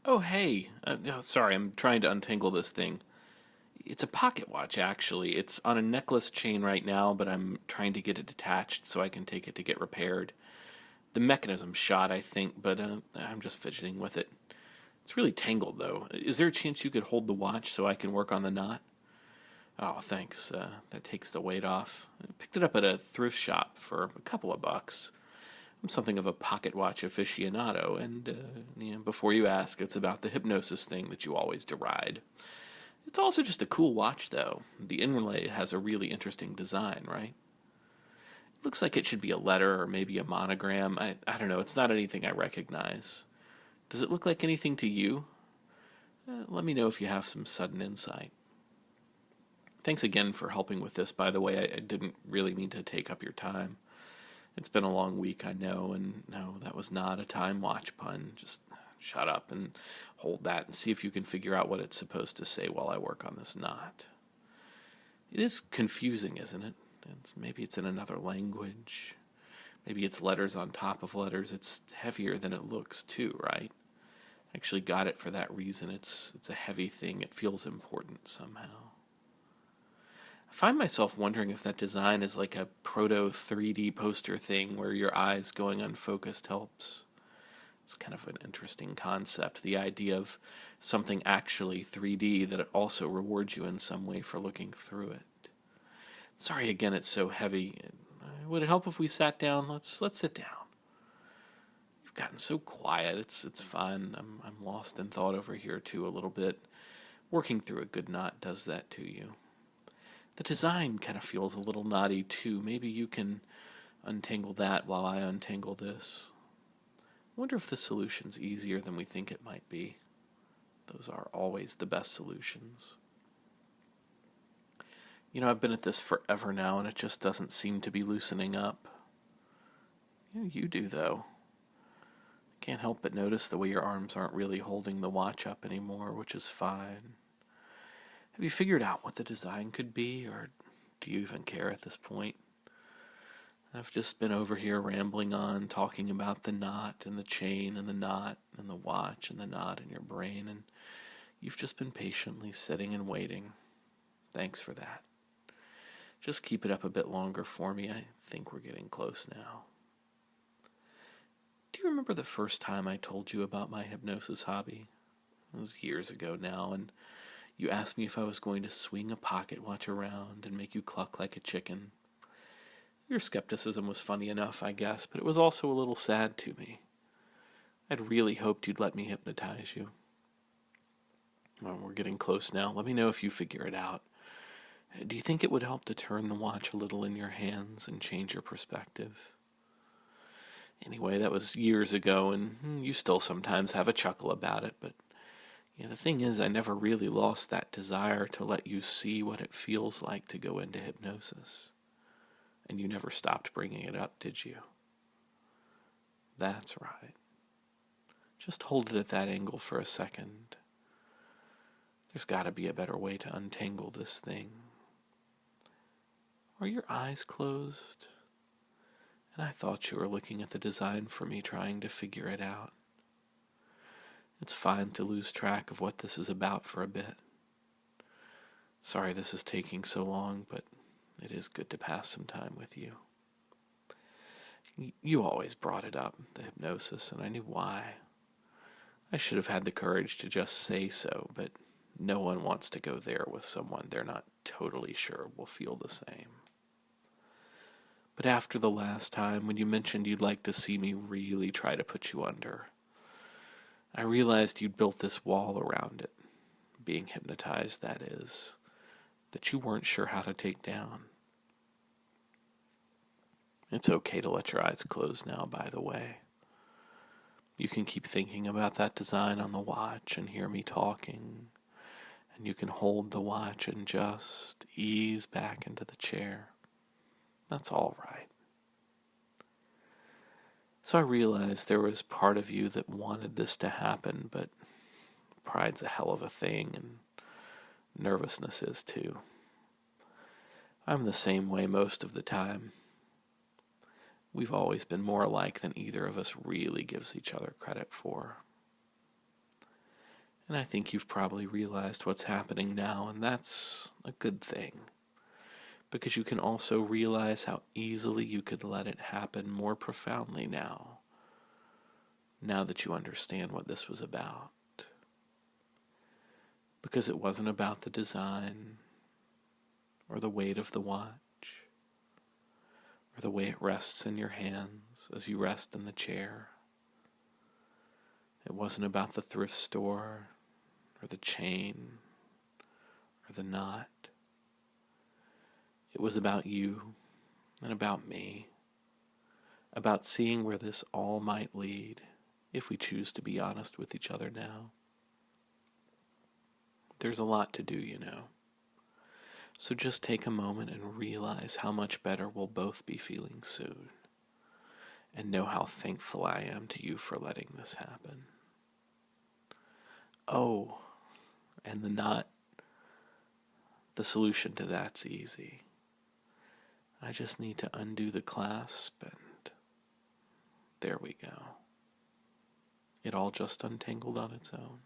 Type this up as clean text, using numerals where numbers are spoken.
Oh, hey. Sorry, I'm trying to untangle this thing. It's a pocket watch, actually. It's on a necklace chain right now, but I'm trying to get it detached so I can take it to get repaired. The mechanism's shot, I think, but I'm just fidgeting with it. It's really tangled, though. Is there a chance you could hold the watch so I can work on the knot? Oh, thanks. That takes the weight off. I picked it up at a thrift shop for a couple of bucks. I'm something of a pocket watch aficionado, and before you ask, it's about the hypnosis thing that you always deride. It's also just a cool watch, though. The inlay has a really interesting design, right? It looks like it should be a letter or maybe a monogram. I don't know, it's not anything I recognize. Does it look like anything to you? Let me know if you have some sudden insight. Thanks again for helping with this, by the way. I didn't really mean to take up your time. It's been a long week, I know, and no, that was not a time watch pun. Just shut up and hold that and see if you can figure out what it's supposed to say while I work on this knot. It is confusing, isn't it? Maybe it's in another language. Maybe it's letters on top of letters. It's heavier than it looks, too, right? I actually got it for that reason. It's a heavy thing. It feels important somehow. I find myself wondering if that design is like a proto 3D poster thing where your eyes going unfocused helps. It's kind of an interesting concept, the idea of something actually 3D that it also rewards you in some way for looking through it. Sorry again, it's so heavy. Would it help if we sat down? Let's sit down. You've gotten so quiet. It's fun. I'm lost in thought over here too a little bit. Working through a good knot does that to you. The design kind of feels a little knotty too. Maybe you can untangle that while I untangle this. I wonder if the solution's easier than we think it might be. Those are always the best solutions. I've been at this forever now, and it just doesn't seem to be loosening up. You do, though. I can't help but notice the way your arms aren't really holding the watch up anymore, which is fine. Have you figured out what the design could be, or do you even care at this point? I've just been over here rambling on, talking about the knot and the chain and the knot and the watch and the knot in your brain, and you've just been patiently sitting and waiting. Thanks for that. Just keep it up a bit longer for me. I think we're getting close now. Do you remember the first time I told you about my hypnosis hobby? It was years ago now, and you asked me if I was going to swing a pocket watch around and make you cluck like a chicken. Your skepticism was funny enough, I guess, but it was also a little sad to me. I'd really hoped you'd let me hypnotize you. Well, we're getting close now. Let me know if you figure it out. Do you think it would help to turn the watch a little in your hands and change your perspective? Anyway, that was years ago, and you still sometimes have a chuckle about it, but the thing is, I never really lost that desire to let you see what it feels like to go into hypnosis. And you never stopped bringing it up, did you? That's right. Just hold it at that angle for a second. There's got to be a better way to untangle this thing. Are your eyes closed? And I thought you were looking at the design for me, trying to figure it out. It's fine to lose track of what this is about for a bit. Sorry this is taking so long, but it is good to pass some time with you. You always brought it up, the hypnosis, and I knew why. I should have had the courage to just say so, but no one wants to go there with someone they're not totally sure will feel the same. But after the last time, when you mentioned you'd like to see me really try to put you under, I realized you'd built this wall around it, being hypnotized, that is, that you weren't sure how to take down. It's okay to let your eyes close now, by the way. You can keep thinking about that design on the watch and hear me talking, and you can hold the watch and just ease back into the chair. That's all right. So I realized there was part of you that wanted this to happen, but pride's a hell of a thing, and nervousness is too. I'm the same way most of the time. We've always been more alike than either of us really gives each other credit for. And I think you've probably realized what's happening now, and that's a good thing. Because you can also realize how easily you could let it happen more profoundly now that you understand what this was about. Because it wasn't about the design, or the weight of the watch, or the way it rests in your hands as you rest in the chair. It wasn't about the thrift store, or the chain, or the knot. It was about you and about me, about seeing where this all might lead if we choose to be honest with each other now. There's a lot to do, you know. So just take a moment and realize how much better we'll both be feeling soon. And know how thankful I am to you for letting this happen. Oh, and the knot, the solution to that's easy. I just need to undo the clasp, and there we go. It all just untangled on its own.